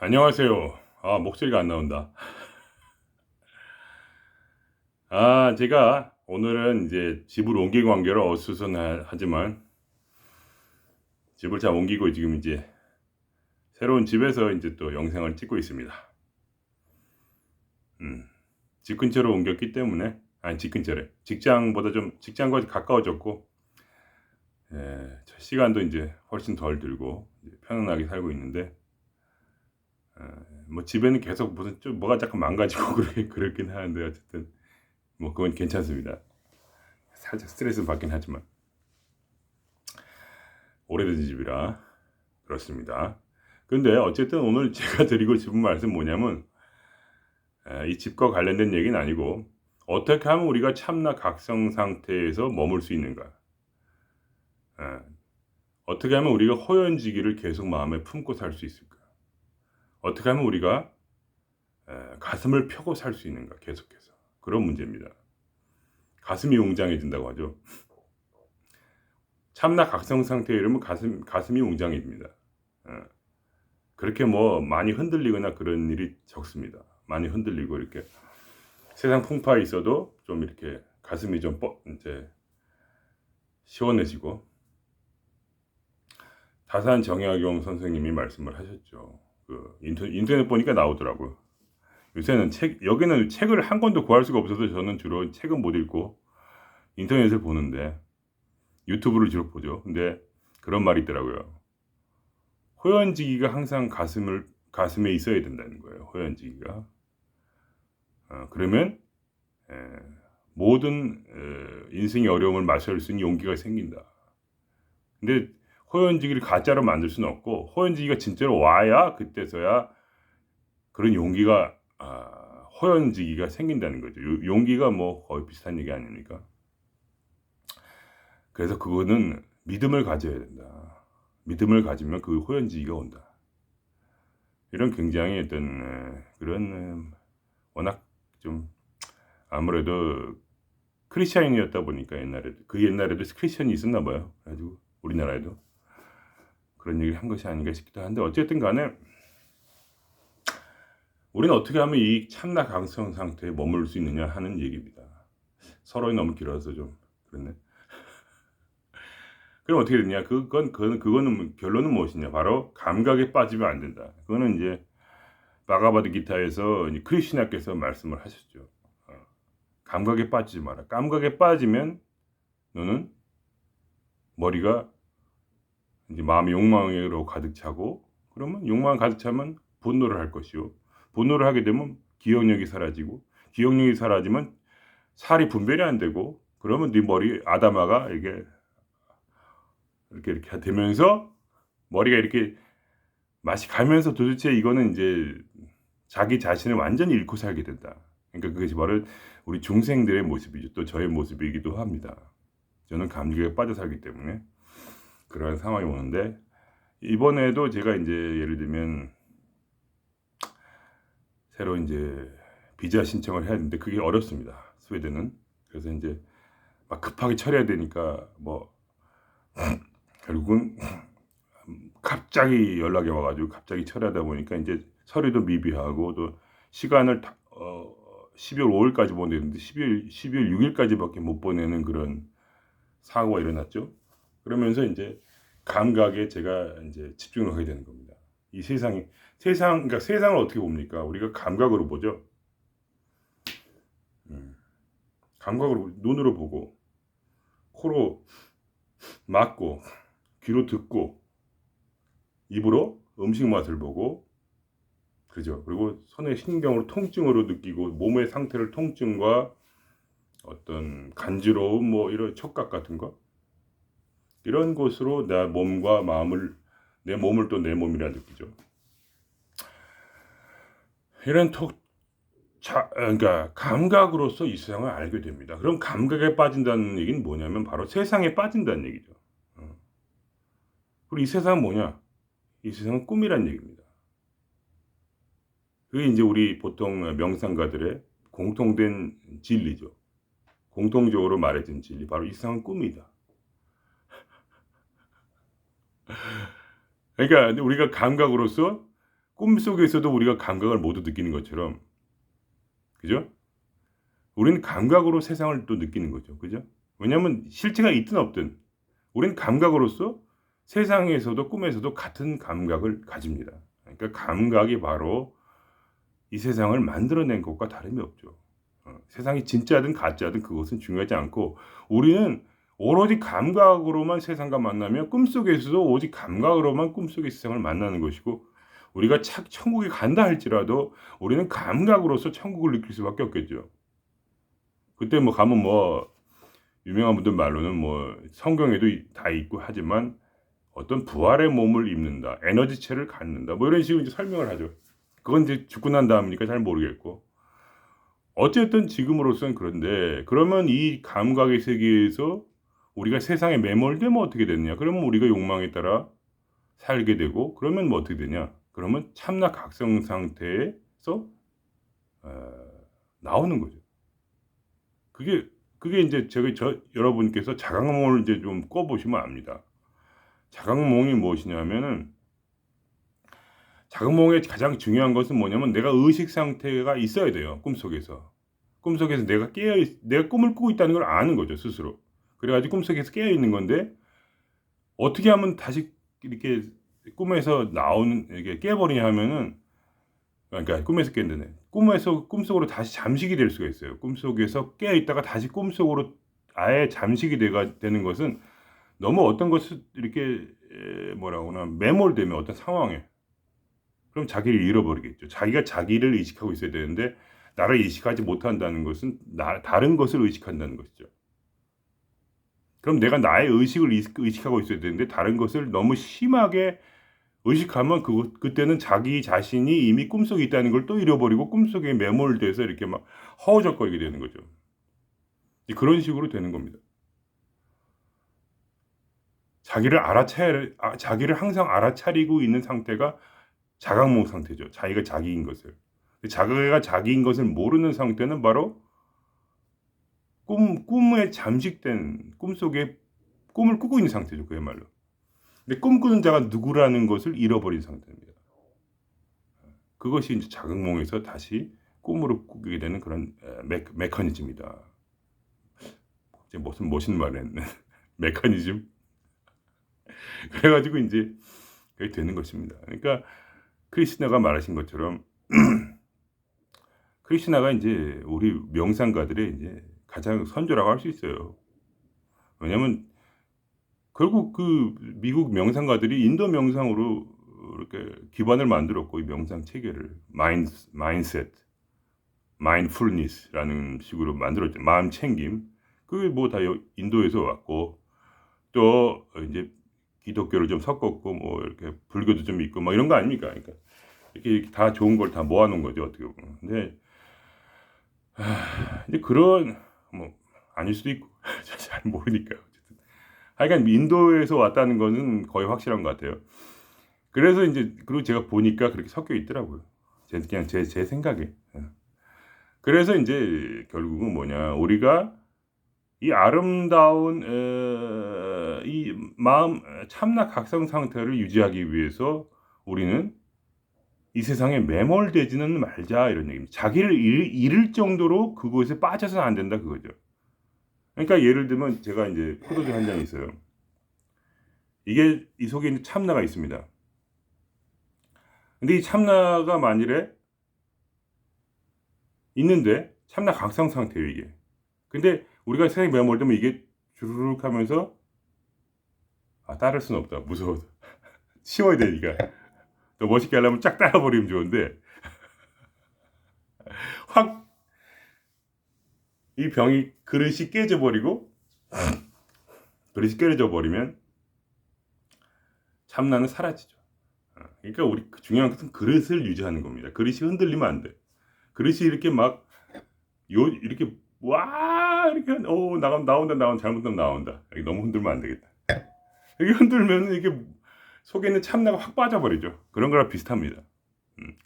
안녕하세요. 목소리가 안 나온다. 제가 오늘은 이제 집을 옮긴 관계로 어수선하지만 집을 잘 옮기고 지금 이제 새로운 집에서 이제 또 영상을 찍고 있습니다. 음, 집 근처로 옮겼기 때문에, 아니, 집 근처래. 직장보다 좀, 직장과 가까워졌고, 시간도 이제 훨씬 덜 들고, 이제 편안하게 살고 있는데, 뭐 집에는 계속 무슨 좀 뭐가 자꾸 망가지고 그렇긴 하는데, 어쨌든, 뭐 그건 괜찮습니다. 살짝 스트레스 받긴 하지만. 오래된 집이라 그렇습니다. 근데 어쨌든 오늘 제가 드리고 싶은 말씀 뭐냐면 이 집과 관련된 얘기는 아니고 어떻게 하면 우리가 참나 각성 상태에서 머물 수 있는가? 에, 어떻게 하면 우리가 호연지기를 계속 마음에 품고 살 수 있을까? 어떻게 하면 우리가 가슴을 펴고 살 수 있는가? 계속해서 그런 문제입니다. 가슴이 웅장해진다고 하죠. 참나 각성 상태 이러면 가슴이 웅장해집니다. 에, 그렇게 뭐 많이 흔들리거나 그런 일이 적습니다. 많이 흔들리고 이렇게 세상 풍파에 있어도 좀 이렇게 가슴이 좀 이제 시원해지고 다산 정약용 선생님이 말씀을 하셨죠. 그 인터넷 보니까 나오더라고요. 요새는 여기는 책을 한 권도 구할 수가 없어서 저는 주로 책은 못 읽고 인터넷을 보는데 유튜브를 주로 보죠. 근데 그런 말이 있더라고요. 호연지기가 항상 가슴에 있어야 된다는 거예요. 호연지기가. 그러면 에, 모든 인생의 어려움을 마실 수 있는 용기가 생긴다. 근데 호연지기를 가짜로 만들 수는 없고 호연지기가 진짜로 와야 그때서야 그런 용기가 호연지기가 생긴다는 거죠. 용기가 뭐 거의 비슷한 얘기 아닙니까? 그래서 그거는 믿음을 가져야 된다. 믿음을 가지면 그 호연지기가 온다. 이런 굉장히 어떤 그런 워낙 좀 아무래도 크리스천이었다 보니까 옛날에도 크리스천이 있었나 봐요. 그래가지고 우리나라에도 그런 얘기를 한 것이 아닌가 싶기도 한데 어쨌든 간에 우리는 어떻게 하면 이 참나 강성 상태에 머물 수 있느냐 하는 얘기입니다. 서론이 너무 길어서 좀 그렇네. 그럼 어떻게 되냐? 그거는 결론은 무엇이냐? 바로 감각에 빠지면 안 된다. 그거는 이제 바가바드 기타에서 이제 크리시나께서 말씀을 하셨죠. 어, 감각에 빠지지 마라. 감각에 빠지면 너는 머리가 이제 마음의 욕망으로 가득 차고 그러면 욕망 가득 차면 분노를 할 것이요. 분노를 하게 되면 기억력이 사라지고 기억력이 사라지면 살이 분별이 안 되고 그러면 네 머리 아다마가 이렇게 되면서 머리가 이렇게 맛이 가면서 도대체 이거는 이제 자기 자신을 완전히 잃고 살게 된다. 그러니까 그것이 바로 우리 중생들의 모습이죠. 또 저의 모습이기도 합니다. 저는 감기에 빠져 살기 때문에 그런 상황이 오는데 이번에도 제가 이제 예를 들면 새로 이제 비자 신청을 해야 되는데 그게 어렵습니다. 스웨덴은. 그래서 이제 막 급하게 처리해야 되니까 뭐 결국은 갑자기 연락이 와가지고 갑자기 처리하다 보니까 이제 서류도 미비하고 또 시간을 12월 5일까지 보내는데 12월 6일까지밖에 못 보내는 그런 사고가 일어났죠. 그러면서 이제 감각에 제가 이제 집중을 하게 되는 겁니다. 이 그러니까 세상을 어떻게 봅니까? 우리가 감각으로 보죠. 음, 감각으로 눈으로 보고 코로 맡고 귀로 듣고 입으로 음식 맛을 보고 그죠. 그리고 손의 신경으로 통증으로 느끼고 몸의 상태를 통증과 어떤 간지러움 뭐 이런 촉각 같은 거 이런 것으로 내 몸과 마음을 내 몸을 또 내 몸이라 느끼죠. 이런 그러니까 감각으로서 이 세상을 알게 됩니다. 그럼 감각에 빠진다는 얘기는 뭐냐면 바로 세상에 빠진다는 얘기죠. 어. 그리고 이 세상은 뭐냐? 이 세상은 꿈이란 얘기입니다. 그게 이제 우리 보통 명상가들의 공통된 진리죠. 공통적으로 말해진 진리. 바로 이 세상은 꿈이다. 그러니까 우리가 감각으로서 꿈속에서도 우리가 감각을 모두 느끼는 것처럼, 그죠? 우리는 감각으로 세상을 또 느끼는 거죠. 그죠? 왜냐하면 실체가 있든 없든 우리는 감각으로서 세상에서도 꿈에서도 같은 감각을 가집니다. 그러니까 감각이 바로 이 세상을 만들어낸 것과 다름이 없죠. 세상이 진짜든 가짜든 그것은 중요하지 않고 우리는 오로지 감각으로만 세상과 만나며 꿈속에서도 오직 감각으로만 꿈속의 세상을 만나는 것이고 우리가 천국에 간다 할지라도 우리는 감각으로서 천국을 느낄 수밖에 없겠죠. 그때 뭐 가면 뭐 유명한 분들 말로는 뭐 성경에도 다 있고 하지만 어떤 부활의 몸을 입는다, 에너지체를 갖는다, 뭐 이런 식으로 이제 설명을 하죠. 그건 이제 죽고 난 다음이니까 잘 모르겠고 어쨌든 지금으로서는 그런데 그러면 이 감각의 세계에서 우리가 세상에 매몰되면 어떻게 되느냐? 그러면 우리가 욕망에 따라 살게 되고 그러면 뭐 어떻게 되냐? 그러면 참나 각성 상태에서 나오는 거죠. 그게 이제 여러분께서 자각몽을 이제 좀 꿔보시면 압니다. 자각몽이 무엇이냐면은 자각몽의 가장 중요한 것은 뭐냐면 내가 의식 상태가 있어야 돼요. 꿈속에서 내가 내가 꿈을 꾸고 있다는 걸 아는 거죠 스스로. 그래가지고 꿈속에서 깨어 있는 건데 어떻게 하면 다시 이렇게 꿈에서 나오는 이게 깨버리냐 하면은 그러니까 꿈에서 깬다네. 꿈속으로 다시 잠식이 될 수가 있어요. 꿈속에서 깨어 있다가 다시 꿈속으로 아예 잠식이 되는 것은 너무 어떤 것을 이렇게 뭐라고나 매몰되면 어떤 상황에 그럼 자기를 잃어버리겠죠. 자기가 자기를 의식하고 있어야 되는데 나를 의식하지 못한다는 것은 다른 것을 의식한다는 것이죠. 그럼 내가 나의 의식을 의식하고 있어야 되는데 다른 것을 너무 심하게 의식하면 그때는 자기 자신이 이미 꿈속에 있다는 걸 또 잃어버리고 꿈속에 매몰돼서 이렇게 막 허우적거리게 되는 거죠. 그런 식으로 되는 겁니다. 자기를 항상 알아차리고 있는 상태가 자각몽 상태죠. 자기가 자기인 것을. 자기가 자기인 것을 모르는 상태는 바로 꿈에 잠식된 꿈속에 꿈을 꾸고 있는 상태죠. 그야말로. 근데 꿈꾸는 자가 누구라는 것을 잃어버린 상태입니다. 그것이 이제 자각몽에서 다시 꿈으로 꾸게 되는 그런 메커니즘이다. 무슨 멋있는 말을 했네. 메커니즘. 그래가지고 이제 그게 되는 것입니다. 그러니까 크리스나가 말하신 것처럼 크리스나가 이제 우리 명상가들의 이제 가장 선조라고 할 수 있어요. 왜냐하면 결국 그 미국 명상가들이 인도 명상으로 이렇게 기반을 만들었고 이 명상 체계를 마인셋, 마인드풀니스라는 식으로 만들었죠. 마음 챙김. 그게 뭐 다 인도에서 왔고 또 이제 기독교를 좀 섞었고 뭐 이렇게 불교도 좀 있고 뭐 이런 거 아닙니까? 그러니까 이렇게 다 좋은 걸 다 모아놓은 거죠 어떻게 보면. 근데 이제 그런 뭐 아닐 수도 있고 잘 모르니까요. 어쨌든 하여간 인도에서 왔다는 거는 거의 확실한 것 같아요. 그래서 이제 그리고 제가 보니까 그렇게 섞여 있더라고요. 그냥 제 생각에. 그래서 이제 결국은 뭐냐 우리가 이 아름다운 이 마음 참나 각성 상태를 유지하기 위해서 우리는 이 세상에 매몰되지는 말자 이런 얘기입니다. 자기를 잃을 정도로 그것에 빠져서는 안 된다 그거죠. 그러니까 예를 들면 제가 이제 포도주 한 잔이 있어요. 이게 이 속에 있는 참나가 있습니다. 근데 이 참나가 만일에 있는데 참나 각성 상태예요 이게. 근데 우리가 세상에 매몰되면 이게 주르륵 하면서 따를 수는 없다. 무서워서. 치워야 되니까. 더 멋있게 하려면 쫙 따라버리면 좋은데 확 이 그릇이 깨져버리면 참나는 사라지죠. 그러니까 우리 중요한 것은 그릇을 유지하는 겁니다. 그릇이 흔들리면 안 돼. 그릇이 이렇게 막 이렇게 와 이렇게 나온다 잘못하면 나온다. 너무 흔들면 안 되겠다. 이렇게 흔들면 이게 속에 있는 참나가 확 빠져버리죠. 그런 거랑 비슷합니다.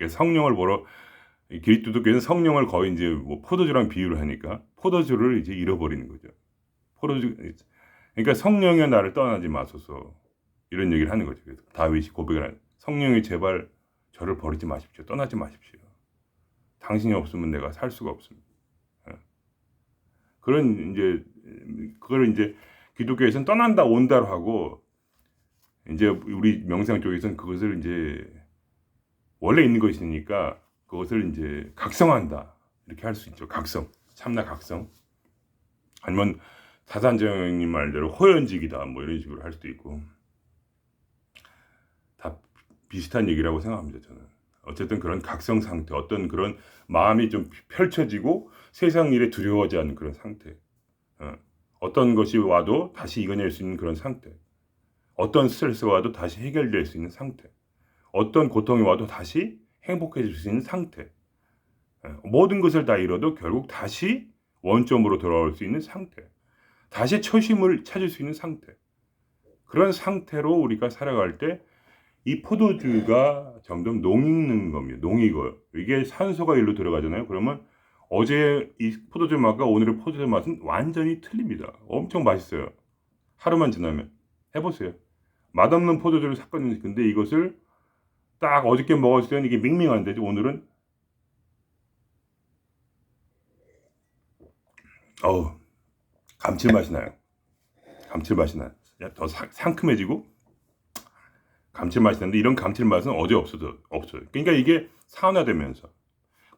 성령을 보러 기독교에는 성령을 거의 이제 뭐 포도주랑 비유를 하니까 포도주를 이제 잃어버리는 거죠. 그러니까 성령이 나를 떠나지 마소서 이런 얘기를 하는 거죠. 그래서 다윗이 고백을 하는 성령이 제발 저를 버리지 마십시오. 떠나지 마십시오. 당신이 없으면 내가 살 수가 없습니다. 예. 그런 이제 그걸 이제 기독교에서는 떠난다 온다로 하고, 이제 우리 명상 쪽에서는 그것을 이제 원래 있는 것이니까 그것을 이제 각성한다 이렇게 할 수 있죠. 각성, 참나 각성. 아니면 사산정님 말대로 호연직이다 뭐 이런 식으로 할 수도 있고, 다 비슷한 얘기라고 생각합니다. 저는 어쨌든 그런 각성 상태, 어떤 그런 마음이 좀 펼쳐지고 세상 일에 두려워하지 않는 그런 상태, 어떤 것이 와도 다시 이겨낼 수 있는 그런 상태, 어떤 스트레스가 와도 다시 해결될 수 있는 상태, 어떤 고통이 와도 다시 행복해질 수 있는 상태, 모든 것을 다 잃어도 결국 다시 원점으로 돌아올 수 있는 상태, 다시 초심을 찾을 수 있는 상태, 그런 상태로 우리가 살아갈 때 이 포도주가 점점 녹는 겁니다. 녹이고요. 이게 산소가 일로 들어가잖아요. 그러면 어제 이 포도주 맛과 오늘의 포도주 맛은 완전히 틀립니다. 엄청 맛있어요. 하루만 지나면 해보세요. 맛없는 포도주를 샀거든요. 근데 이것을 딱 어저께 먹었을 때는 이게 밍밍한데 오늘은 감칠맛이 나요. 감칠맛이 나요. 더 상큼해지고 감칠맛이 나는데, 이런 감칠맛은 어제 없어요. 그러니까 이게 산화되면서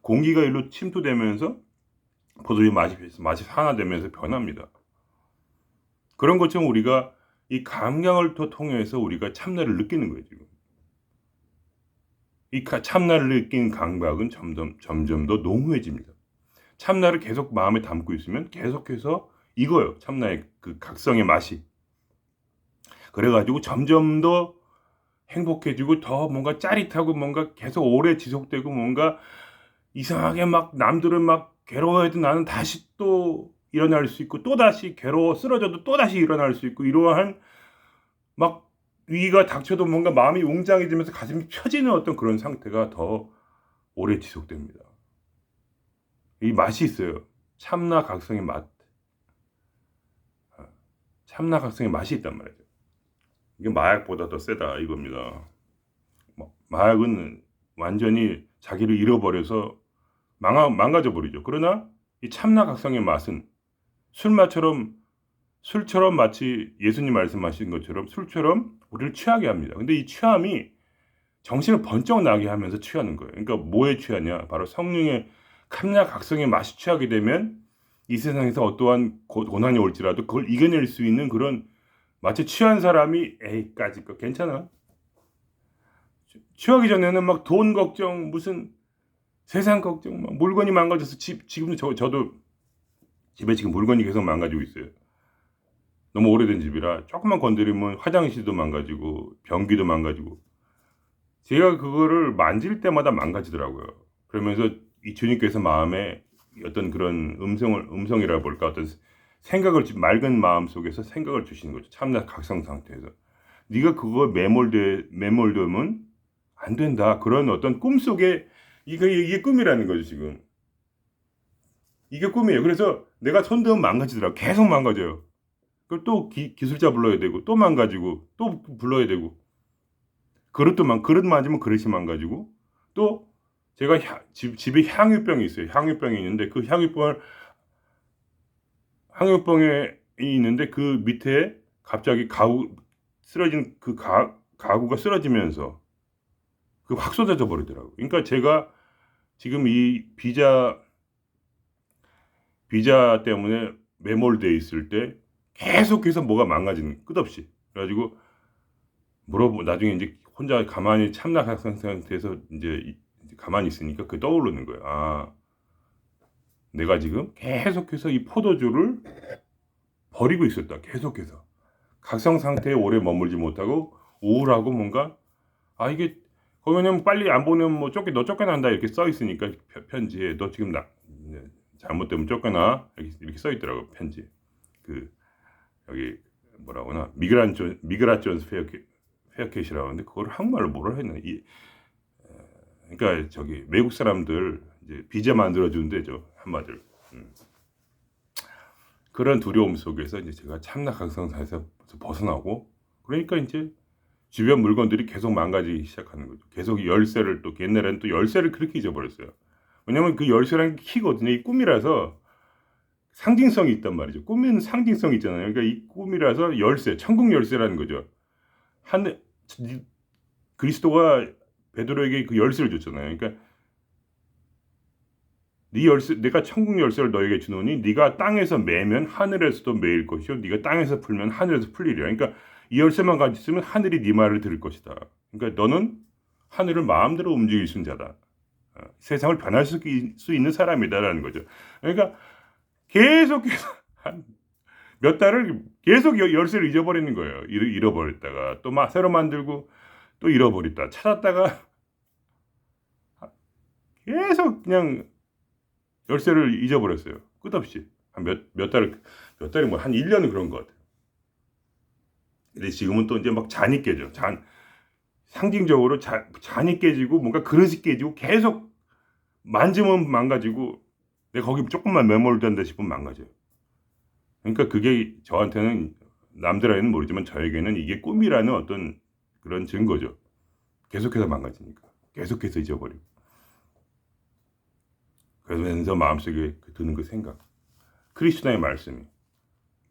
공기가 일로 침투되면서 포도주 맛이 산화되면서 변합니다. 그런 것처럼 우리가 이 감각을 통해서 우리가 참나를 느끼는 거예요. 지금 이 참나를 느끼는 감각은 점점 더 농후해집니다. 참나를 계속 마음에 담고 있으면 계속해서 익어요. 참나의 그 각성의 맛이. 그래가지고 점점 더 행복해지고 더 뭔가 짜릿하고 뭔가 계속 오래 지속되고, 뭔가 이상하게 막 남들은 막 괴로워해도 나는 다시 또 일어날 수 있고, 또 다시 괴로워 쓰러져도 또 다시 일어날 수 있고, 이러한 막 위기가 닥쳐도 뭔가 마음이 웅장해지면서 가슴이 펴지는 어떤 그런 상태가 더 오래 지속됩니다. 이 맛이 있어요. 참나 각성의 맛. 참나 각성의 맛이 있단 말이죠. 이게 마약보다 더 세다 이겁니다. 마약은 완전히 자기를 잃어버려서 망가져 버리죠. 그러나 이 참나 각성의 맛은 술처럼 마치 예수님 말씀하신 것처럼 술처럼 우리를 취하게 합니다. 근데 이 취함이 정신을 번쩍 나게 하면서 취하는 거예요. 그러니까 뭐에 취하냐? 바로 성령의 참나 각성의 맛이 취하게 되면 이 세상에서 어떠한 고난이 올지라도 그걸 이겨낼 수 있는 그런, 마치 취한 사람이 에이까짓 거 괜찮아. 취하기 전에는 막 돈 걱정, 무슨 세상 걱정, 막 물건이 망가져서 지금도 저도 집에 지금 물건이 계속 망가지고 있어요. 너무 오래된 집이라 조금만 건드리면 화장실도 망가지고 변기도 망가지고, 제가 그거를 만질 때마다 망가지더라고요. 그러면서 이 주님께서 마음에 어떤 그런 음성이라 볼까, 어떤 생각을, 맑은 마음 속에서 생각을 주시는 거죠. 참나 각성 상태에서 네가 그거 매몰되면 안 된다. 그런 어떤 꿈 속에 이게 꿈이라는 거죠. 지금 이게 꿈이에요. 그래서 내가 손대면 망가지더라고. 계속 망가져요. 그걸 또 기술자 불러야 되고, 또 망가지고, 또 불러야 되고, 그릇 맞으면 그릇이 망가지고, 또 제가 집에 향유병이 있어요. 향유병이 있는데 그 향유병에 있는데 그 밑에 갑자기 쓰러진 그 가구가 쓰러지면서 그 확 쏟아져 버리더라고요. 그러니까 제가 지금 이 비자 때문에 매몰되어 있을 때 계속해서 뭐가 망가지는, 끝없이. 그래가지고 나중에 이제 혼자 가만히 참나 각성 상태에서 이제 가만히 있으니까 그게 떠오르는 거예요. 아, 내가 지금 계속해서 이 포도주를 버리고 있었다. 계속해서 각성 상태에 오래 머물지 못하고 우울하고 뭔가, 이게 거기는 빨리 안 보내면 뭐 너 쫓겨난다 이렇게 써 있으니까 편지에 너 지금 잘못되면 쫓겨나 이렇게 써 있더라고. 편지 여기 뭐라고 하나 미그라존스 페어캣이라고 하는데 그걸 한국말로 뭐라 했나. 그러니까 외국 사람들 이제 비자 만들어주는 데죠, 한마디로. 그런 두려움 속에서 이제 제가 참나 각성사에서 벗어나고, 그러니까 이제 주변 물건들이 계속 망가지기 시작하는 거죠. 계속 열쇠를 또 옛날에는 또 열쇠를 그렇게 잊어버렸어요. 왜냐면 그 열쇠라는 게 키거든요. 이 꿈이라서 상징성이 있단 말이죠. 꿈에는 상징성이 있잖아요. 그러니까 이 꿈이라서 열쇠, 천국 열쇠라는 거죠. 한 그리스도가 베드로에게 그 열쇠를 줬잖아요. 그러니까 네 열쇠, 내가 천국 열쇠를 너에게 주노니 네가 땅에서 매면 하늘에서도 매일 것이요, 네가 땅에서 풀면 하늘에서 풀리리라. 그러니까 이 열쇠만 가지고 있으면 하늘이 네 말을 들을 것이다. 그러니까 너는 하늘을 마음대로 움직일 수 있는 자다. 세상을 변할 수 있는 사람이다라는 거죠. 그러니까 계속해서 한 몇 달을 계속 열쇠를 잊어버리는 거예요. 잃어버렸다가 또 새로 만들고 또 잃어버렸다 찾았다가 계속 그냥 열쇠를 잊어버렸어요. 끝없이 한 몇 달이 뭐 한 1년은 그런 것 같아요. 근데 지금은 또 이제 막 잔이 깨져. 상징적으로 잔이 깨지고 뭔가 그릇이 깨지고 계속 만지면 망가지고 내가 거기 조금만 매몰된다 싶으면 망가져요. 그러니까 그게 저한테는 남들한테는 모르지만 저에게는 이게 꿈이라는 어떤 그런 증거죠. 계속해서 망가지니까. 계속해서 잊어버리고. 그러면서 마음속에 드는 그 생각. 크리스천의 말씀이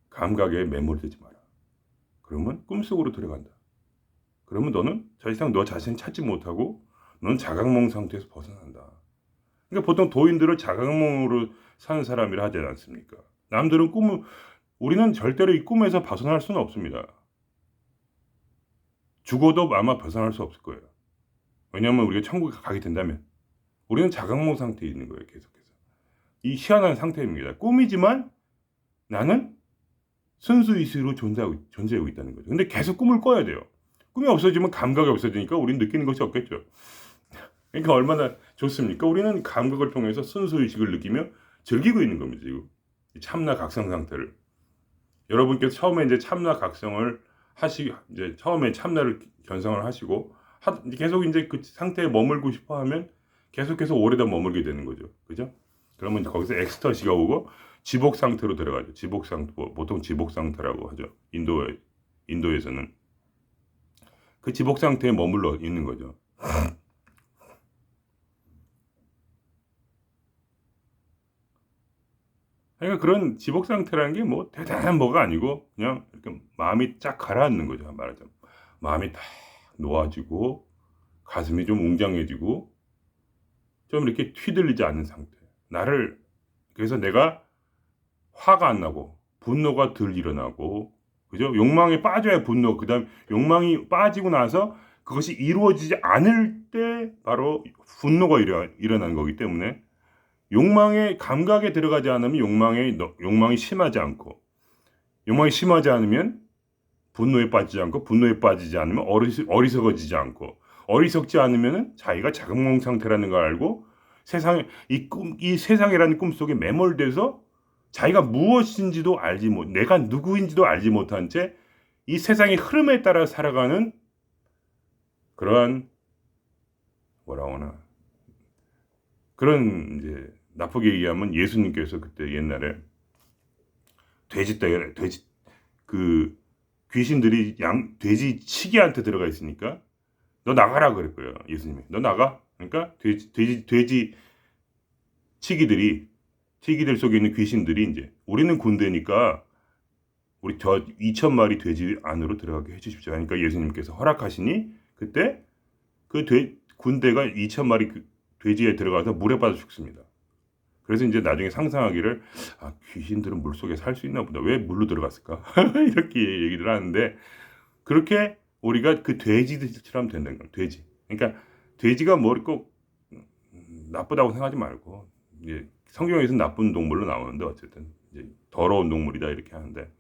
감각에 매몰되지 마라. 그러면 꿈속으로 들어간다. 그러면 너는 더 이상 너 자신을 찾지 못하고 너는 자각몽 상태에서 벗어난다. 그러니까 보통 도인들을 자각몽으로 사는 사람이라 하지 않습니까? 남들은 우리는 절대로 이 꿈에서 벗어날 수는 없습니다. 죽어도 아마 벗어날 수 없을 거예요. 왜냐하면 우리가 천국에 가게 된다면 우리는 자각몽 상태에 있는 거예요. 계속해서. 이 희한한 상태입니다. 꿈이지만 나는 순수의식으로 존재하고 있다는 거죠. 근데 계속 꿈을 꿔야 돼요. 꿈이 없어지면 감각이 없어지니까 우리는 느끼는 것이 없겠죠. 그러니까 얼마나 좋습니까? 우리는 감각을 통해서 순수의식을 느끼며 즐기고 있는 겁니다. 지금 참나 각성 상태를. 여러분께서 처음에 이제 참나 각성을 이제 처음에 참나를 견성을 하시고 계속 이제 그 상태에 머물고 싶어 하면 계속해서 오래다 머물게 되는 거죠. 그죠? 그러면 거기서 엑스터시가 오고 지복 상태로 들어가죠. 지복 상태, 보통 지복 상태라고 하죠. 인도에서는 그 지복 상태에 머물러 있는 거죠. 그러니까 그런 지복 상태라는 게 뭐 대단한 뭐가 아니고 그냥 이렇게 마음이 쫙 가라앉는 거죠. 말하자면 마음이 딱 놓아지고 가슴이 좀 웅장해지고 좀 이렇게 휘둘리지 않는 상태. 그래서 내가 화가 안 나고 분노가 덜 일어나고, 그죠? 욕망에 빠져야 분노, 그다음 욕망이 빠지고 나서 그것이 이루어지지 않을 때 바로 분노가 일어나는 거기 때문에 욕망의 감각에 들어가지 않으면 욕망이 심하지 않고, 욕망이 심하지 않으면 분노에 빠지지 않고, 분노에 빠지지 않으면 어리석어지지 않고, 어리석지 않으면 자기가 자각몽 상태라는 걸 알고 이 세상이라는 꿈 속에 매몰돼서 자기가 무엇인지도 내가 누구인지도 알지 못한 채 이 세상의 흐름에 따라 살아가는 그러한 그런 이제 나쁘게 얘기하면 예수님께서 그때 옛날에 돼지 그 귀신들이 돼지 치기한테 들어가 있으니까 너 나가라 그랬고요. 예수님이 너 나가. 그러니까 돼지 치기들 속에 있는 귀신들이 이제 우리는 군대니까 우리 저 2,000마리 돼지 안으로 들어가게 해주십시오. 그러니까 예수님께서 허락하시니 그때 그 군대가 2,000마리 돼지에 들어가서 물에 빠져 죽습니다. 그래서 이제 나중에 상상하기를 귀신들은 물속에 살 수 있나 보다. 왜 물로 들어갔을까? 이렇게 얘기를 하는데 그렇게 우리가 그 돼지들처럼 된다는 거예요. 돼지. 그러니까 돼지가 꼭 나쁘다고 생각하지 말고 이제 성경에서는 나쁜 동물로 나오는데 어쨌든 이제 더러운 동물이다 이렇게 하는데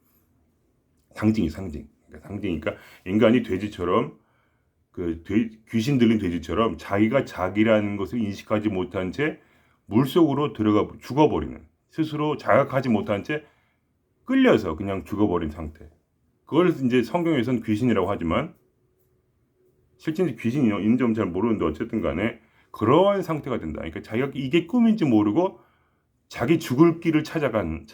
상징. 그러니까 인간이 돼지처럼 귀신 들린 돼지처럼 자기가 자기라는 것을 인식하지 못한 채 물속으로 들어가 죽어버리는, 스스로 자각하지 못한 채 끌려서 그냥 죽어버린 상태. 그걸 이제 성경에서는 귀신이라고 하지만 실제 귀신이 있는지 잘 모르는데 어쨌든 간에 그러한 상태가 된다. 그러니까 자기가 이게 꿈인지 모르고 자기 죽을 길을 찾아가는.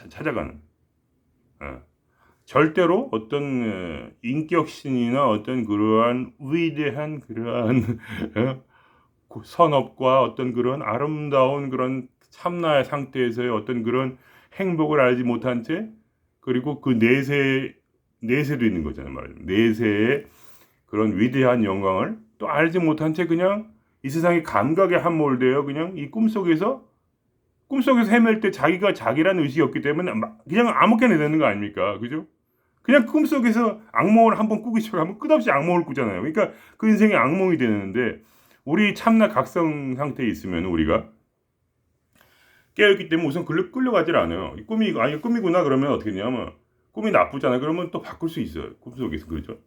절대로 어떤 인격신이나 어떤 그러한 위대한 그러한 선업과 어떤 그런 아름다운 그런 참나의 상태에서의 어떤 그런 행복을 알지 못한 채, 그리고 그 내세도 있는 거잖아요. 말하자면 내세의 그런 위대한 영광을 또 알지 못한 채 그냥 이 세상의 감각에 함몰되어 그냥 이 꿈속에서 헤맬 때 자기가 자기라는 의식이 없기 때문에 그냥 아무렇게나 되는 거 아닙니까? 그죠? 그냥 꿈속에서 악몽을 한번 꾸기 시작하면 끝없이 악몽을 꾸잖아요. 그러니까 그 인생이 악몽이 되는데, 우리 참나 각성 상태에 있으면 우리가 깨어있기 때문에 우선 끌려가질 않아요. 이 꿈이 아니 꿈이구나 그러면 어떻게 되냐면, 꿈이 나쁘잖아요. 그러면 또 바꿀 수 있어요. 꿈속에서. 그렇죠?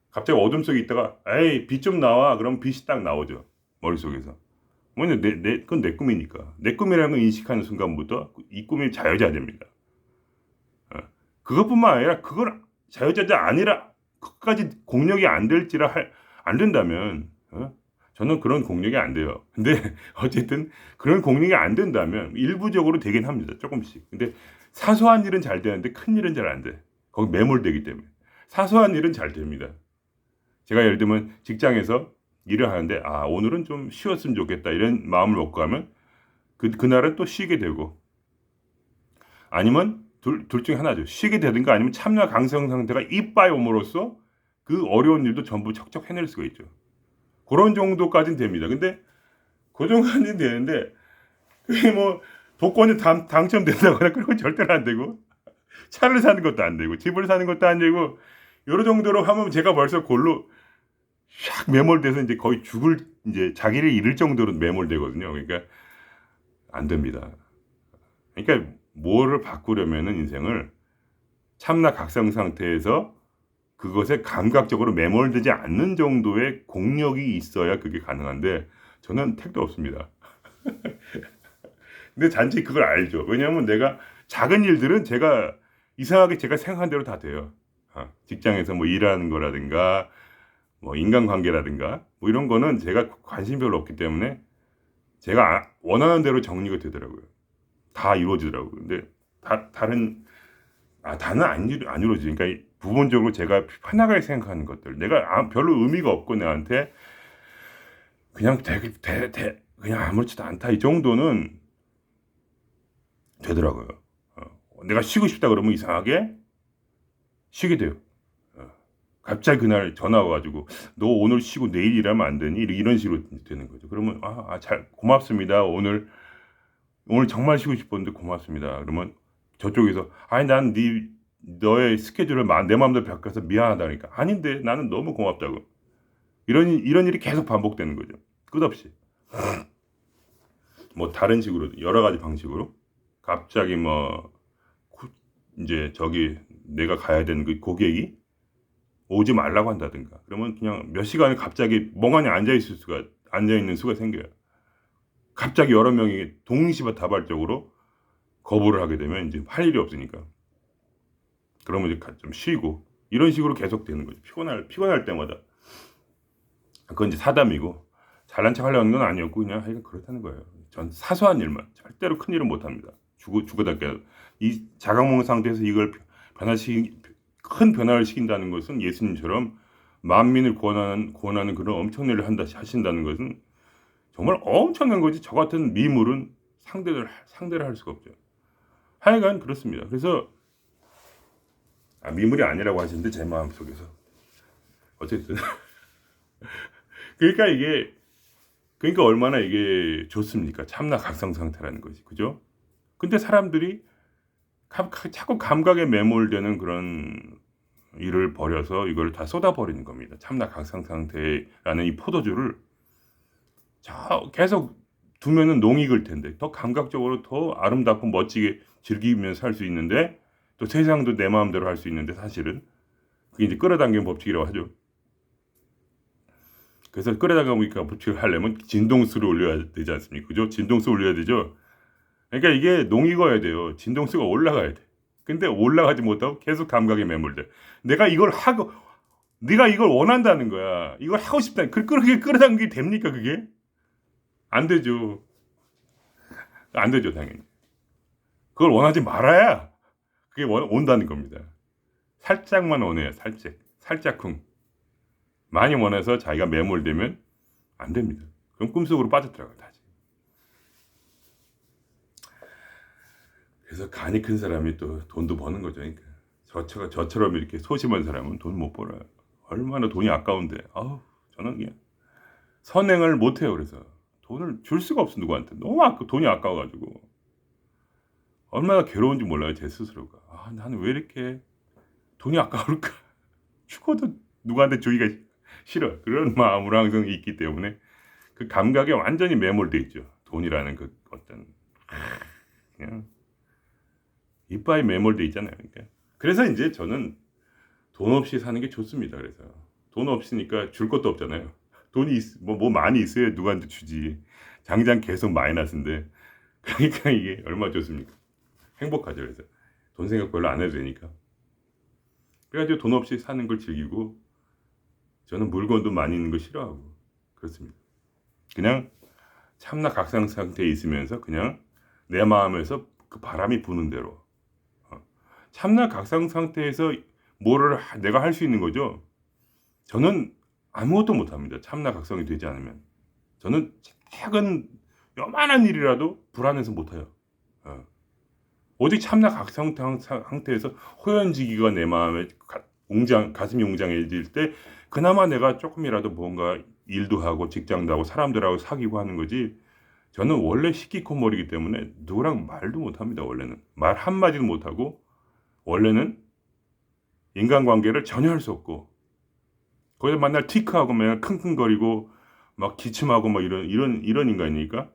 갑자기 어둠 속에 있다가 에이 빛 좀 나와 그러면 빛이 딱 나오죠. 머릿속에서. 뭐냐 그건 내 꿈이니까. 내 꿈이라는 걸 인식하는 순간부터 이 꿈이 자유자재입니다. 어. 그것뿐만 아니라 그걸 자유자재 아니라 그까지 공력이 안 된다면, 저는 그런 공력이 안 돼요. 근데 어쨌든 그런 공력이 안 된다면 일부적으로 되긴 합니다. 조금씩. 근데 사소한 일은 잘 되는데 큰 일은 잘 안 돼. 거기 매몰되기 때문에. 사소한 일은 잘 됩니다. 제가 예를 들면 직장에서 일을 하는데 오늘은 좀 쉬었으면 좋겠다 이런 마음을 먹고 가면 그날은 또 쉬게 되고, 아니면 둘 중에 하나죠. 쉬게 되든가 아니면 참나 강성 상태가 이빠이 옴으로써 그 어려운 일도 전부 척척 해낼 수가 있죠. 그런 정도까지는 됩니다. 근데 그 정도까지는 되는데 그게 뭐 복권이 당첨된다거나 그런 건 절대로 안 되고, 차를 사는 것도 안 되고, 집을 사는 것도 안 되고, 여러 정도로 하면 제가 벌써 골로 샥 매몰돼서 이제 거의 이제 자기를 잃을 정도로 매몰되거든요. 그러니까 안 됩니다. 그러니까 뭐를 바꾸려면은 인생을 참나 각성 상태에서 그것에 감각적으로 매몰되지 않는 정도의 공력이 있어야 그게 가능한데, 저는 택도 없습니다. 근데 단지 그걸 알죠. 왜냐하면 내가 작은 일들은 이상하게 제가 생각한 대로 다 돼요. 직장에서 뭐 일하는 거라든가 뭐 인간관계라든가 뭐 이런 거는 제가 관심이 별로 없기 때문에 제가 원하는 대로 정리가 되더라고요. 다 이루어지더라고요. 근데 다는 안 이루어지죠. 그러니까 부분적으로 제가 편하게 생각하는 것들, 내가 별로 의미가 없고 나한테 그냥 그냥 아무렇지도 않다 이 정도는 되더라고요. 내가 쉬고 싶다 그러면 이상하게 쉬게 돼요. 갑자기 그날 전화 와가지고 너 오늘 쉬고 내일 일하면 안 되니? 이런 식으로 되는 거죠. 그러면 고맙습니다. 오늘 정말 쉬고 싶었는데 고맙습니다. 그러면 저쪽에서 아니 난 너의 스케줄을 내 마음대로 바꿔서 미안하다니까. 아닌데 나는 너무 고맙다고. 이런 일이 계속 반복되는 거죠. 끝없이. 뭐 다른 식으로 여러 가지 방식으로 갑자기 뭐 이제 저기 내가 가야 되는 그 고객이 오지 말라고 한다든가, 그러면 그냥 몇 시간을 갑자기 멍하니 앉아 있는 수가 생겨요. 갑자기 여러 명이 동시다발적으로 거부를 하게 되면 이제 할 일이 없으니까, 그러면 이제 좀 쉬고 이런 식으로 계속 되는 거죠. 피곤할 때마다. 그건 이제 사담이고 잘난 척 하려는 건 아니었고 그냥 하여간 그렇다는 거예요. 전 사소한 일만, 절대로 큰 일은 못합니다. 죽어다게 이 자각몽 상태에서 이걸 큰 변화를 시킨다는 것은 예수님처럼 만민을 구원하는 그런 엄청난 일을 하신다는 것은 정말 엄청난 거지. 저 같은 미물은 상대를 할 수가 없죠. 하여간 그렇습니다. 그래서 미물이 아니라고 하시는데 제 마음속에서 어쨌든 그러니까 얼마나 이게 좋습니까? 참나 각성 상태라는 것이. 그죠? 근데 사람들이 자꾸 감각에 매몰되는 그런 일을 벌여서 이걸 다 쏟아버리는 겁니다. 참나 각성 상태라는 이 포도주를 계속 두면은 농익을 텐데, 더 감각적으로 더 아름답고 멋지게 즐기면서 살 수 있는데, 또 세상도 내 마음대로 할 수 있는데, 사실은 그게 이제 끌어당기는 법칙이라고 하죠. 그래서 끌어당기니까 법칙을 하려면 진동수를 올려야 되지 않습니까? 그죠? 진동수 올려야 되죠. 그러니까 이게 농익어야 돼요. 진동수가 올라가야 돼. 근데 올라가지 못하고 계속 감각에 매몰돼. 네가 이걸 원한다는 거야. 이걸 하고 싶다. 그렇게 끌어당기게 됩니까, 그게? 안 되죠. 당연히. 그걸 원하지 말아야 그게 온다는 겁니다. 살짝만 원해요. 살짝쿵. 많이 원해서 자기가 매몰되면 안 됩니다. 그럼 꿈속으로 빠져들어가요. 다시. 그래서 간이 큰 사람이 또 돈도 버는 거죠. 그러니까 저처럼 이렇게 소심한 사람은 돈 못 벌어요. 얼마나 돈이 아까운데. 아우, 저는 그냥 선행을 못 해요. 그래서 돈을 줄 수가 없어 누구한테. 너무 돈이 아까워가지고 얼마나 괴로운지 몰라요. 제 스스로가. 아, 나는 왜 이렇게 돈이 아까울까? 죽어도 누구한테 주기가 싫어. 그런 마음으로 항상 있기 때문에 그 감각에 완전히 매몰돼 있죠. 돈이라는 그 어떤 그냥 이빨에 매몰돼 있잖아요. 그러니까. 그래서 이제 저는 돈 없이 사는 게 좋습니다. 그래서 돈 없으니까 줄 것도 없잖아요. 돈이 뭐 많이 있어야 누구한테 주지. 당장 계속 마이너스인데 그러니까 이게 얼마나 좋습니까? 행복하죠. 그래서 돈 생각 별로 안 해도 되니까. 그래가지고 돈 없이 사는 걸 즐기고 저는 물건도 많이 있는 거 싫어하고 그렇습니다. 그냥 참나각상 상태에 있으면서 그냥 내 마음에서 그 바람이 부는 대로 참나각상 상태에서 뭐를 내가 할 수 있는 거죠. 저는 아무것도 못합니다. 참나각성이 되지 않으면. 저는 작은 요만한 일이라도 불안해서 못해요. 오직 참나각성 상태에서 호연지기가 내 마음에 가슴이 웅장해질 때 그나마 내가 조금이라도 뭔가 일도 하고 직장도 하고 사람들하고 사귀고 하는 거지. 저는 원래 히키코모리이기 때문에 누구랑 말도 못합니다. 원래는 말 한마디도 못하고 원래는 인간관계를 전혀 할 수 없고 거기서 맨날 티크하고 맨날 킁킁거리고 막 기침하고 막 이런 인간이니까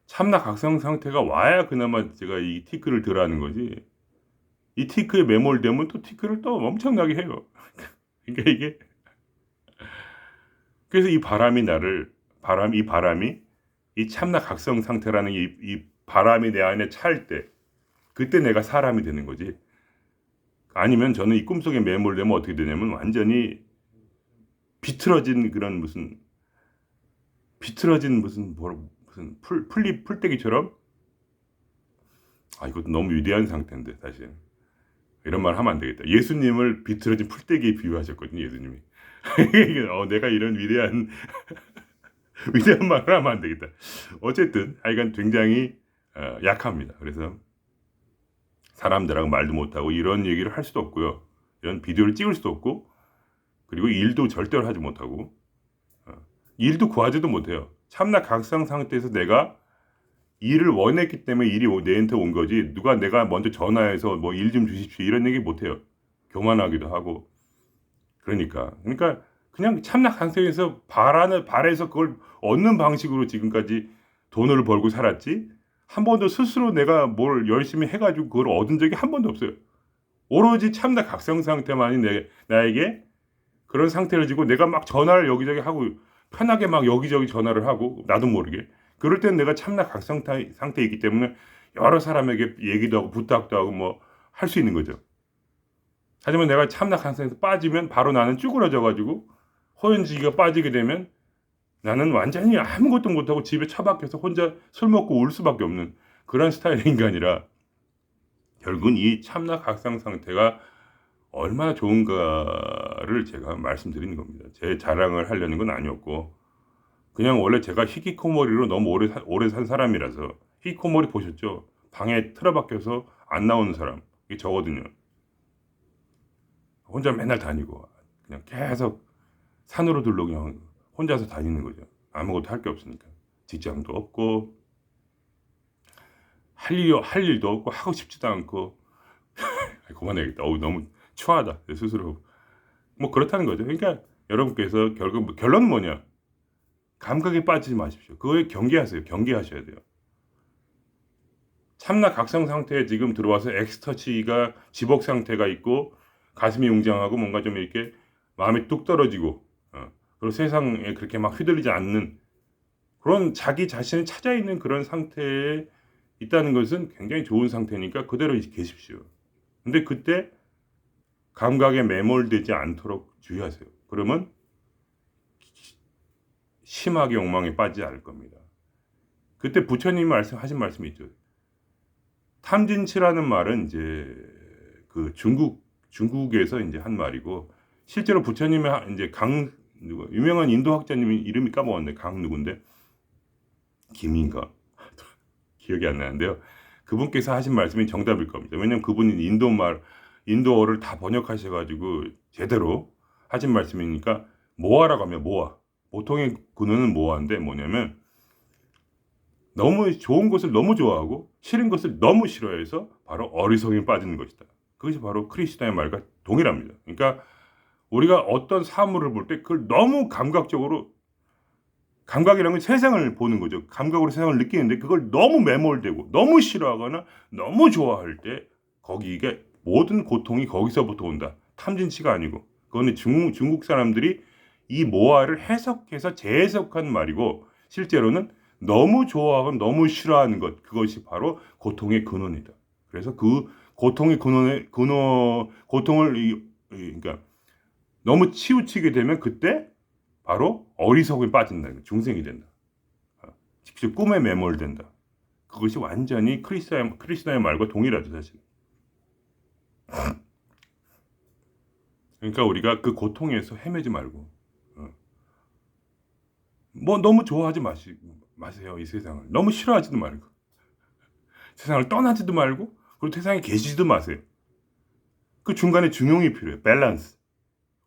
참나각성 상태가 와야 그나마 제가 이 티크를 덜 하는 거지. 이 티크에 매몰되면 또 티크를 또 엄청나게 해요. 그러니까 이게 그래서 이 바람이 이 참나각성 상태라는 이 바람이 내 안에 찰 때 그때 내가 사람이 되는 거지. 아니면 저는 이 꿈속에 매몰되면 어떻게 되냐면 완전히 비틀어진 그런 무슨 풀떼기처럼 이것도 너무 위대한 상태인데 사실 이런 말 하면 안 되겠다. 예수님을 비틀어진 풀떼기에 비유하셨거든요. 예수님이. 내가 이런 위대한 말을 하면 안 되겠다. 어쨌든 하여간 굉장히 약합니다. 그래서 사람들하고 말도 못하고 이런 얘기를 할 수도 없고요. 이런 비디오를 찍을 수도 없고 그리고 일도 절대로 하지 못하고 일도 구하지도 못해요. 참나 각성 상태에서 내가 일을 원했기 때문에 일이 내한테 온 거지 누가 내가 먼저 전화해서 뭐 일 좀 주십시오 이런 얘기 못해요. 교만하기도 하고 그러니까 그냥 참나 상태에서 바래서 그걸 얻는 방식으로 지금까지 돈을 벌고 살았지 한 번도 스스로 내가 뭘 열심히 해가지고 그걸 얻은 적이 한 번도 없어요. 오로지 참나 각성 상태만이 나에게 그런 상태를 지고 내가 막 전화를 여기저기 하고 편하게 막 여기저기 전화를 하고 나도 모르게 그럴 때는 내가 참나 각성 상태에 있기 때문에 여러 사람에게 얘기도 하고 부탁도 하고 뭐 할 수 있는 거죠. 하지만 내가 참나 각성에서 빠지면 바로 나는 쭈그러져가지고 호연지기가 빠지게 되면 나는 완전히 아무것도 못하고 집에 처박혀서 혼자 술 먹고 울 수밖에 없는 그런 스타일의 인간이라 결국은 이 참나 각성 상태가 얼마나 좋은가를 제가 말씀드리는 겁니다. 제 자랑을 하려는 건 아니었고 그냥 원래 제가 히키코모리로 너무 오래 산 사람이라서 히키코모리 보셨죠? 방에 틀어박혀서 안 나오는 사람 이게 저거든요. 혼자 맨날 다니고 그냥 계속 산으로 들러 그냥 혼자서 다니는 거죠. 아무것도 할 게 없으니까. 직장도 없고 할 일도 없고 하고 싶지도 않고 그만해야겠다. 너무 추하다. 스스로 뭐 그렇다는 거죠. 그러니까 여러분께서 결국 결론은 뭐냐? 감각에 빠지지 마십시오. 그거에 경계하셔야 돼요. 참나 각성 상태에 지금 들어와서 엑스터치가 지복 상태가 있고 가슴이 웅장하고 뭔가 좀 이렇게 마음이 뚝 떨어지고 그리고 세상에 그렇게 막 휘둘리지 않는 그런 자기 자신을 찾아 있는 그런 상태에 있다는 것은 굉장히 좋은 상태니까 그대로 계십시오. 근데 그때 감각에 매몰되지 않도록 주의하세요. 그러면 심하게 욕망에 빠지지 않을 겁니다. 그때 부처님이 하신 말씀이 있죠. 탐진치라는 말은 이제 그 중국에서 이제 한 말이고, 실제로 부처님의 이제 유명한 인도 학자님 이름이 까먹었네. 강 누군데, 김인가 기억이 안 나는데요. 그분께서 하신 말씀이 정답일 겁니다. 왜냐면 그분이 인도어를 다 번역하셔가지고 제대로 하신 말씀이니까, 모아라고 하면 모아. 보통의 근원은 모아인데 뭐냐면, 너무 좋은 것을 너무 좋아하고 싫은 것을 너무 싫어해서 바로 어리석음에 빠지는 것이다. 그것이 바로 크리스나의 말과 동일합니다. 그러니까 우리가 어떤 사물을 볼 때 그걸 너무 감각적으로, 감각이라는 건 세상을 보는 거죠. 감각으로 세상을 느끼는데 그걸 너무 매몰되고 너무 싫어하거나 너무 좋아할 때 거기에 모든 고통이 거기서부터 온다. 탐진치가 아니고, 그거는 중국 사람들이 이 모아를 해석해서 재해석한 말이고, 실제로는 너무 좋아하고 너무 싫어하는 것, 그것이 바로 고통의 근원이다. 그래서 그 고통의 고통을 그러니까 너무 치우치게 되면 그때 바로 어리석음에 빠진다. 중생이 된다. 직접 꿈에 매몰된다. 그것이 완전히 크리스나의 말과 동일하죠, 사실. 그러니까 우리가 그 고통에서 헤매지 말고, 뭐 너무 좋아하지 마세요. 이 세상을 너무 싫어하지도 말고, 세상을 떠나지도 말고, 그리고 세상에 계시지도 마세요. 그 중간에 중용이 필요해요. 밸런스.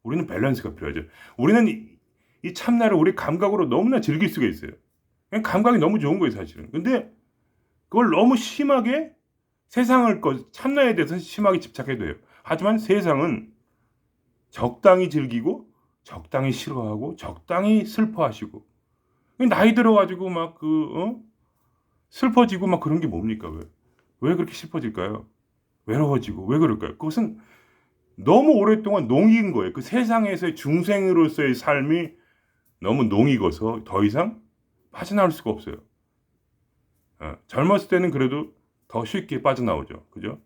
우리는 밸런스가 필요하죠. 우리는 이 참나를 우리 감각으로 너무나 즐길 수가 있어요. 그냥 감각이 너무 좋은 거예요, 사실은. 근데 그걸 너무 심하게 참나에 대해서 심하게 집착해도 돼요. 하지만 세상은 적당히 즐기고 적당히 싫어하고 적당히 슬퍼하시고, 나이 들어가지고 막 슬퍼지고 막 그런 게 뭡니까? 왜 그렇게 슬퍼질까요? 외로워지고 왜 그럴까요? 그것은 너무 오랫동안 농인 거예요. 그 세상에서의 중생으로서의 삶이 너무 농이고서 더 이상 빠져나올 수가 없어요. 젊었을 때는 그래도 더 쉽게 빠져나오죠. 그죠?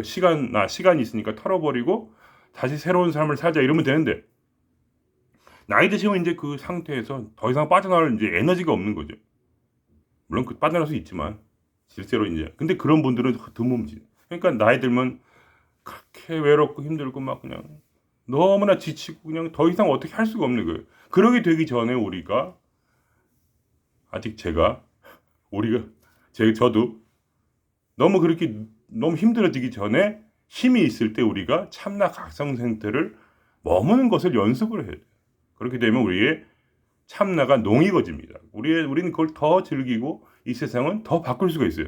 시간이 있으니까 털어버리고 다시 새로운 삶을 살자 이러면 되는데, 나이 드시면 이제 그 상태에서 더 이상 빠져나올 이제 에너지가 없는 거죠. 물론 빠져나올 수 있지만, 실제로 이제. 근데 그런 분들은 드뭅지. 그러니까 나이 들면 그렇게 외롭고 힘들고 막 그냥 너무나 지치고 그냥 더 이상 어떻게 할 수가 없는 거예요. 그러게 되기 전에 저도 너무 그렇게 너무 힘들어지기 전에 힘이 있을 때 우리가 참나 각성 상태를 머무는 것을 연습을 해야 돼요. 그렇게 되면 우리의 참나가 농익어집니다. 우리는 그걸 더 즐기고 이 세상은 더 바꿀 수가 있어요.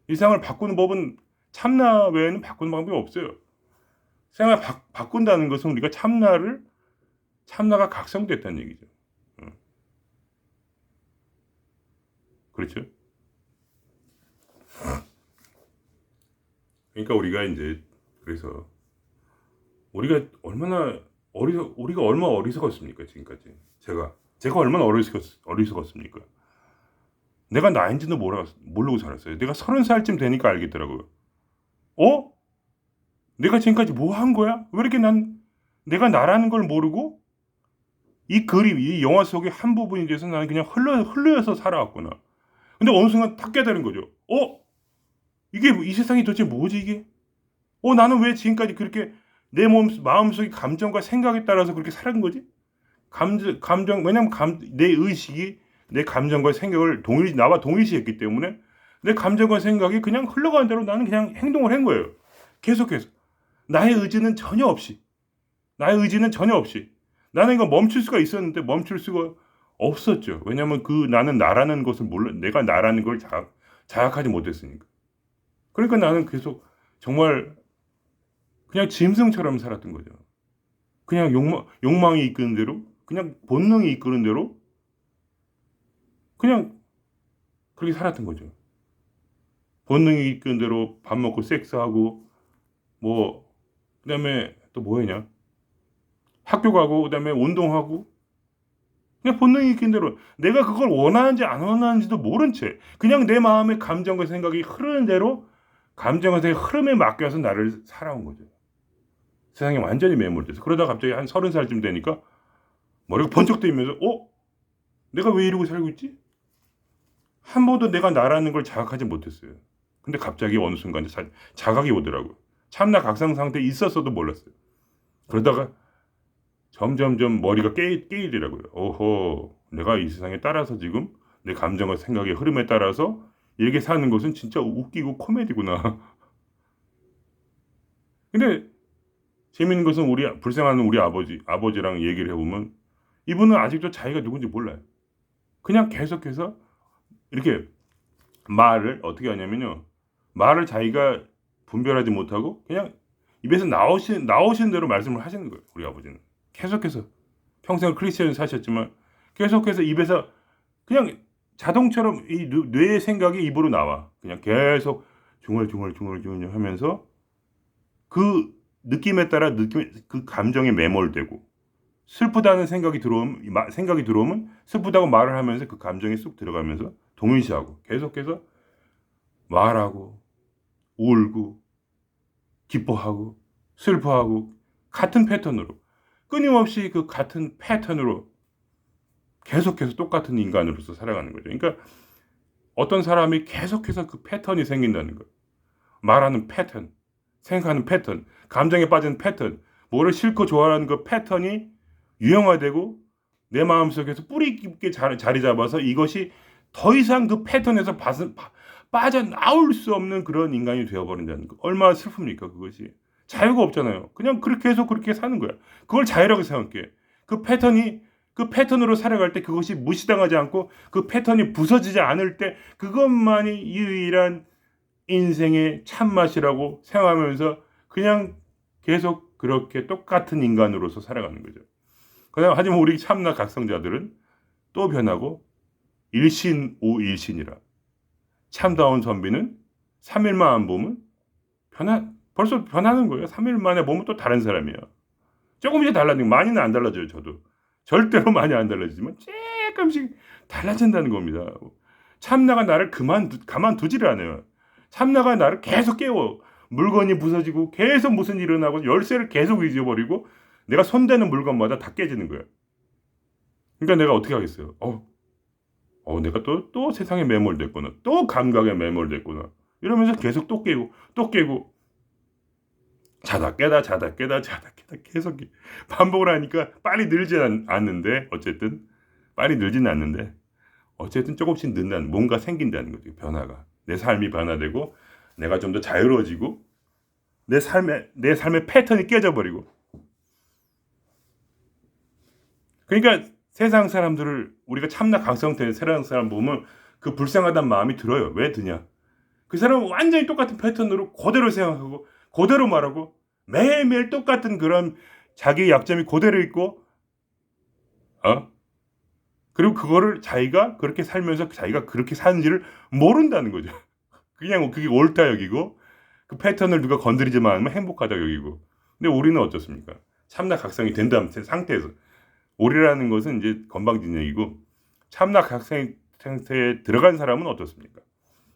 이 세상을 바꾸는 법은 참나 외에는 바꾸는 방법이 없어요. 세상을 바꾼다는 것은 우리가 참나가 각성됐다는 얘기죠. 그렇죠? 그러니까 그래서 우리가 얼마나 어리석었습니까, 지금까지. 제가 얼마나 어리석었습니까? 내가 나인지도 모르고 살았어요. 내가 30살쯤 되니까 알겠더라고요. 내가 지금까지 뭐 한 거야? 왜 이렇게 내가 나라는 걸 모르고 이 영화 속의 한 부분이 돼서 나는 그냥 흘러서 살아왔구나. 근데 어느 순간 딱 깨달은 거죠. 이 세상이 도대체 뭐지, 이게? 나는 왜 지금까지 그렇게 내 마음속의 감정과 생각에 따라서 그렇게 살은 거지? 왜냐면 내 의식이 내 감정과 생각을 나와 동일시했기 때문에 내 감정과 생각이 그냥 흘러가는 대로 나는 그냥 행동을 한 거예요. 계속해서. 나의 의지는 전혀 없이. 나는 이거 멈출 수가 있었는데 멈출 수가 없었죠. 왜냐면 나는 나라는 것을 내가 나라는 걸 자각하지 못했으니까. 그러니까 나는 계속 정말 그냥 짐승처럼 살았던 거죠. 그냥 욕망이 이끄는 대로, 그냥 본능이 이끄는 대로 그냥 그렇게 살았던 거죠. 본능이 이끄는 대로 밥 먹고 섹스하고, 그다음에 또 뭐 했냐? 학교 가고, 그다음에 운동하고, 그냥 본능이 이끄는 대로 내가 그걸 원하는지 안 원하는지도 모른 채 그냥 내 마음의 감정과 생각이 흐르는 대로 감정과 생각의 흐름에 맡겨서 나를 살아온 거죠. 세상에 완전히 매몰돼서. 그러다 갑자기 한 30살쯤 되니까 머리가 번쩍 뜨이면서 내가 왜 이러고 살고 있지? 한 번도 내가 나라는 걸 자각하지 못했어요. 근데 갑자기 어느 순간 자각이 오더라고요. 참나 각성 상태에 있었어도 몰랐어요. 그러다가 점점점 머리가 깨이더라고요. 오호, 내가 이 세상에 따라서 지금 내 감정과 생각의 흐름에 따라서 이렇게 사는 것은 진짜 웃기고 코미디구나. 근데 재밌는 것은 불쌍한 우리 아버지랑 얘기를 해보면 이분은 아직도 자기가 누군지 몰라요. 그냥 계속해서 이렇게 말을 어떻게 하냐면요. 말을 자기가 분별하지 못하고 그냥 입에서 나오신 대로 말씀을 하시는 거예요. 우리 아버지는. 계속해서 평생을 크리스천을 사셨지만 계속해서 입에서 그냥 자동처럼 이 뇌의 생각이 입으로 나와. 그냥 계속 중얼중얼 하면서 그 느낌에 따라 그 감정에 매몰되고 슬프다는 생각이 들어오면 슬프다고 말을 하면서 그 감정에 쑥 들어가면서 동의시하고 계속해서 말하고 울고 기뻐하고 슬퍼하고 같은 패턴으로 끊임없이 그 같은 패턴으로 계속해서 똑같은 인간으로서 살아가는 거죠. 그러니까 어떤 사람이 계속해서 그 패턴이 생긴다는 거예요. 말하는 패턴, 생각하는 패턴, 감정에 빠진 패턴, 뭐를 싫고 좋아하는 그 패턴이 유형화되고 내 마음속에서 뿌리 깊게 자리 잡아서 이것이 더 이상 그 패턴에서 빠져나올 수 없는 그런 인간이 되어버린다는 거. 얼마나 슬픕니까 그것이. 자유가 없잖아요. 그냥 그렇게 해서 그렇게 사는 거야. 그걸 자유라고 생각해. 그 패턴으로 살아갈 때 그것이 무시당하지 않고 그 패턴이 부서지지 않을 때 그것만이 유일한 인생의 참맛이라고 생각하면서 그냥 계속 그렇게 똑같은 인간으로서 살아가는 거죠. 하지만 우리 참나 각성자들은 또 변하고 일신오일신이라. 참다운 선비는 3일만 안 보면 벌써 변하는 거예요. 3일 만에 보면 또 다른 사람이에요. 조금씩 달라지고 많이는 안 달라져요. 저도 절대로 많이 안 달라지지만 조금씩 달라진다는 겁니다. 참나가 나를 가만두지를 않아요. 참나가 나를 계속 깨워. 물건이 부서지고 계속 무슨 일이 일어나고 열쇠를 계속 잊어버리고 내가 손대는 물건마다 다 깨지는 거예요. 그러니까 내가 어떻게 하겠어요? 내가 또 세상에 매몰됐구나. 또 감각에 매몰됐구나. 이러면서 계속 또 깨고 자다 깨다 계속 반복을 하니까 빨리 늘지는 않는데 빨리 늘지는 않는데 어쨌든 조금씩 는다는 뭔가 생긴다는 거죠. 변화가. 내 삶이 변화되고 내가 좀 더 자유로워지고 내 삶의 패턴이 깨져버리고. 그러니까 세상 사람들을 우리가 참나 각성된 세상 사람 보면 그 불쌍하다는 마음이 들어요. 왜 드냐? 그 사람은 완전히 똑같은 패턴으로 그대로 생각하고 그대로 말하고 매일매일 똑같은 그런 자기의 약점이 그대로 있고 그리고 그거를 자기가 그렇게 살면서 자기가 그렇게 사는지를 모른다는 거죠. 그냥 그게 옳다 여기고 그 패턴을 누가 건드리지만 않으면 행복하다 여기고. 근데 우리는 어떻습니까? 참나 각성이 된 다음 상태에서 오리라는 것은 이제 건방진 얘기고 참나 각성 상태에 들어간 사람은 어떻습니까?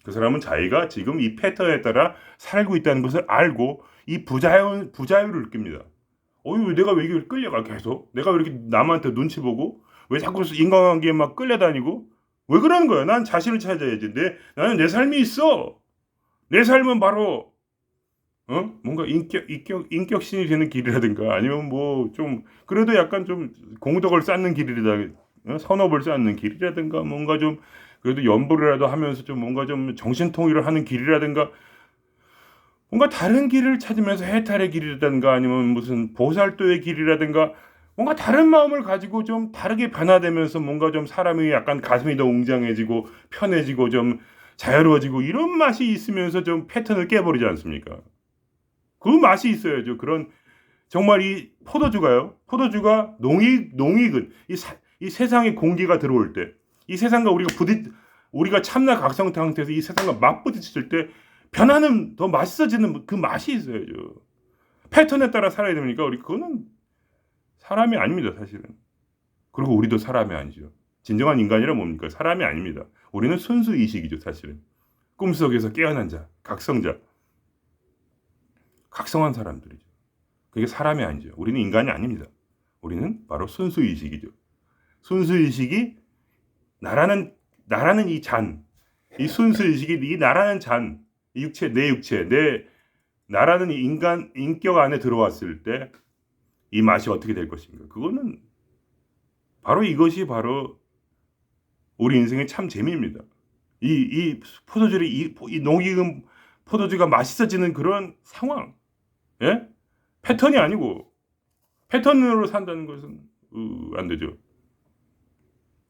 그 사람은 자기가 지금 이 패턴에 따라 살고 있다는 것을 알고 이 부자유를 느낍니다. 왜 내가 왜 이렇게 끌려가 계속? 내가 왜 이렇게 남한테 눈치 보고 왜 자꾸 인간관계에 막 끌려다니고? 왜 그러는 거야? 난 자신을 찾아야지. 나는 내 삶이 있어. 내 삶은 바로 뭔가 인격신이 되는 길이라든가 아니면 뭐 좀 그래도 약간 좀 공덕을 쌓는 길이라든가 선업을 쌓는 길이라든가 뭔가 좀 그래도 연보라도 하면서 좀 뭔가 좀 정신통일을 하는 길이라든가 뭔가 다른 길을 찾으면서 해탈의 길이라든가 아니면 무슨 보살도의 길이라든가 뭔가 다른 마음을 가지고 좀 다르게 변화되면서 뭔가 좀 사람이 약간 가슴이 더 웅장해지고 편해지고 좀 자유로워지고 이런 맛이 있으면서 좀 패턴을 깨버리지 않습니까? 그 맛이 있어야죠. 그런 정말 이 포도주가 농익은 이 세상의 공기가 들어올 때, 이 세상과 우리가 참나 각성 상태에서 이 세상과 맞부딪힐 때 변화는 더 맛있어지는 그 맛이 있어야죠. 패턴에 따라 살아야 됩니까? 그거는 사람이 아닙니다, 사실은. 그리고 우리도 사람이 아니죠. 진정한 인간이란 뭡니까? 사람이 아닙니다. 우리는 순수 이식이죠, 사실은. 꿈속에서 깨어난 자, 각성자. 각성한 사람들이죠. 그게 사람이 아니죠. 우리는 인간이 아닙니다. 우리는 바로 순수 이식이죠. 순수 이식이 나라는 이 순수 이식이 이 나라는 잔, 내 육체, 나라는 인간 인격 안에 들어왔을 때 이 맛이 어떻게 될 것인가? 그거는 바로 이것이 바로 우리 인생의 참 재미입니다. 이 포도주를 이 녹익은 포도주가 맛있어지는 그런 상황, 예? 패턴이 아니고 패턴으로 산다는 것은 안 되죠.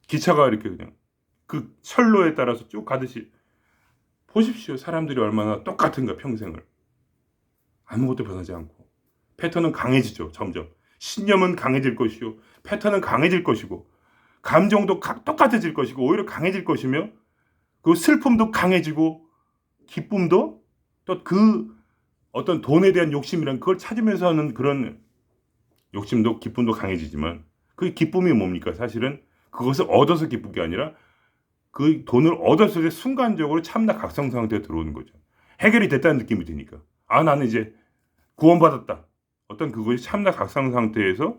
기차가 이렇게 그냥 그 철로에 따라서 쭉 가듯이 보십시오. 사람들이 얼마나 똑같은가 평생을 아무것도 변하지 않고 패턴은 강해지죠. 점점 신념은 강해질 것이요, 패턴은 강해질 것이고 감정도 똑같아질 것이고 오히려 강해질 것이며 그 슬픔도 강해지고 기쁨도 또 그 어떤 돈에 대한 욕심이란 그걸 찾으면서 하는 그런 욕심도 기쁨도 강해지지만 그 기쁨이 뭡니까? 사실은 그것을 얻어서 기쁜 게 아니라 그 돈을 얻었을 때 순간적으로 참나 각성 상태에 들어오는 거죠. 해결이 됐다는 느낌이 드니까 나는 이제 구원받았다. 어떤 그것이 참나 각성 상태에서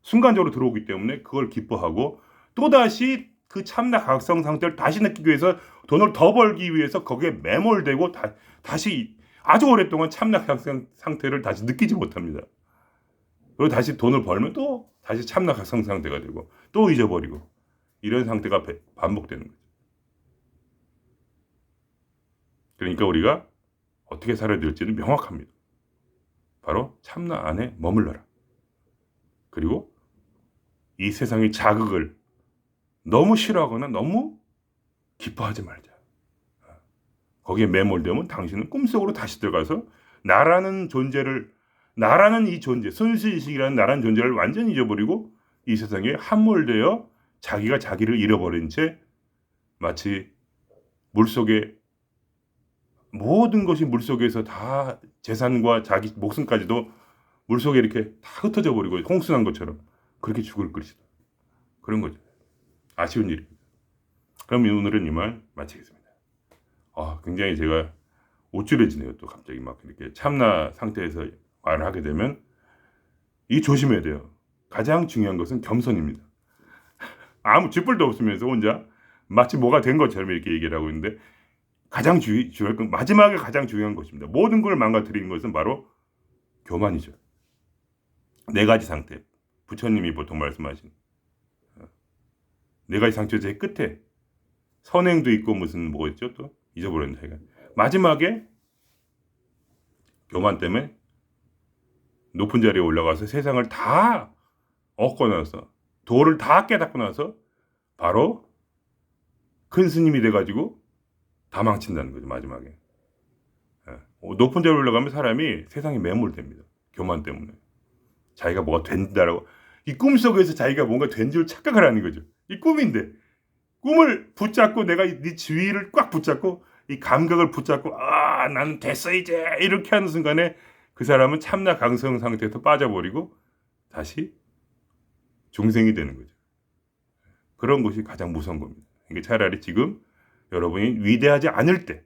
순간적으로 들어오기 때문에 그걸 기뻐하고 또다시 그 참나 각성 상태를 다시 느끼기 위해서 돈을 더 벌기 위해서 거기에 매몰되고 다시 아주 오랫동안 참나 각성 상태를 다시 느끼지 못합니다. 그리고 다시 돈을 벌면 또 다시 참나 각성 상태가 되고 또 잊어버리고 이런 상태가 반복되는 거죠. 그러니까 우리가 어떻게 살아야 될지는 명확합니다. 바로 참나 안에 머물러라. 그리고 이 세상의 자극을 너무 싫어하거나 너무 기뻐하지 말자. 거기에 매몰되면 당신은 꿈속으로 다시 들어가서 나라는 이 존재, 순수의식이라는 나라는 존재를 완전히 잊어버리고 이 세상에 함몰되어 자기가 자기를 잃어버린 채 마치 물속에 모든 것이 물속에서 다 재산과 자기 목숨까지도 물속에 이렇게 다 흩어져 버리고 홍수난 것처럼 그렇게 죽을 것이다. 그런 거죠. 아쉬운 일입니다. 그럼 오늘은 이만 마치겠습니다. 굉장히 제가 우쭐해지네요. 또 갑자기 막 이렇게 참나 상태에서 말을 하게 되면 이 조심해야 돼요. 가장 중요한 것은 겸손입니다. 아무 쥐뿔도 없으면서 혼자 마치 뭐가 된 것처럼 이렇게 얘기를 하고 있는데 가장 중요한 건 마지막에 가장 중요한 것입니다. 모든 걸 망가뜨리는 것은 바로 교만이죠. 4가지 상태. 부처님이 보통 말씀하신 4가지 상태 제일 끝에 선행도 있고 무슨 뭐였죠? 또 잊어버렸는데 제가 마지막에 교만 때문에 높은 자리에 올라가서 세상을 다 얻고 나서 도를 다 깨닫고 나서 바로 큰 스님이 돼가지고 다 망친다는 거죠. 마지막에 높은 자리에 올라가면 사람이 세상에 매몰됩니다. 교만 때문에 자기가 뭐가 된다라고 이 꿈속에서 자기가 뭔가 된 줄 착각을 하는 거죠. 이 꿈인데 꿈을 붙잡고 내가 네 주위를 꽉 붙잡고 이 감각을 붙잡고 나는 됐어 이제 이렇게 하는 순간에 그 사람은 참나 강성 상태에서 빠져버리고 다시 중생이 되는 거죠. 그런 것이 가장 무서운 겁니다. 그러니까 차라리 지금 여러분이 위대하지 않을 때,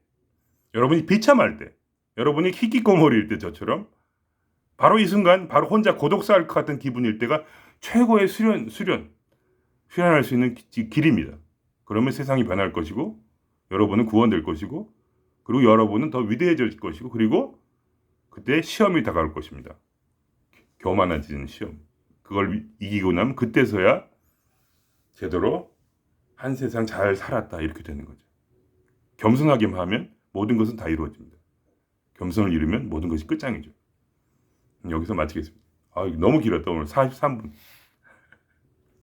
여러분이 비참할 때, 여러분이 희귀꼬물일 때 저처럼 바로 이 순간 바로 혼자 고독사할 것 같은 기분일 때가 최고의 수련할 수 있는 길입니다. 그러면 세상이 변할 것이고 여러분은 구원될 것이고 그리고 여러분은 더 위대해질 것이고 그리고 그때 시험이 다가올 것입니다. 교만해지는 시험. 그걸 이기고 나면 그때서야 제대로 한 세상 잘 살았다 이렇게 되는 거죠. 겸손하기만 하면 모든 것은 다 이루어집니다. 겸손을 이루면 모든 것이 끝장이죠. 여기서 마치겠습니다. 너무 길었다. 오늘 43분.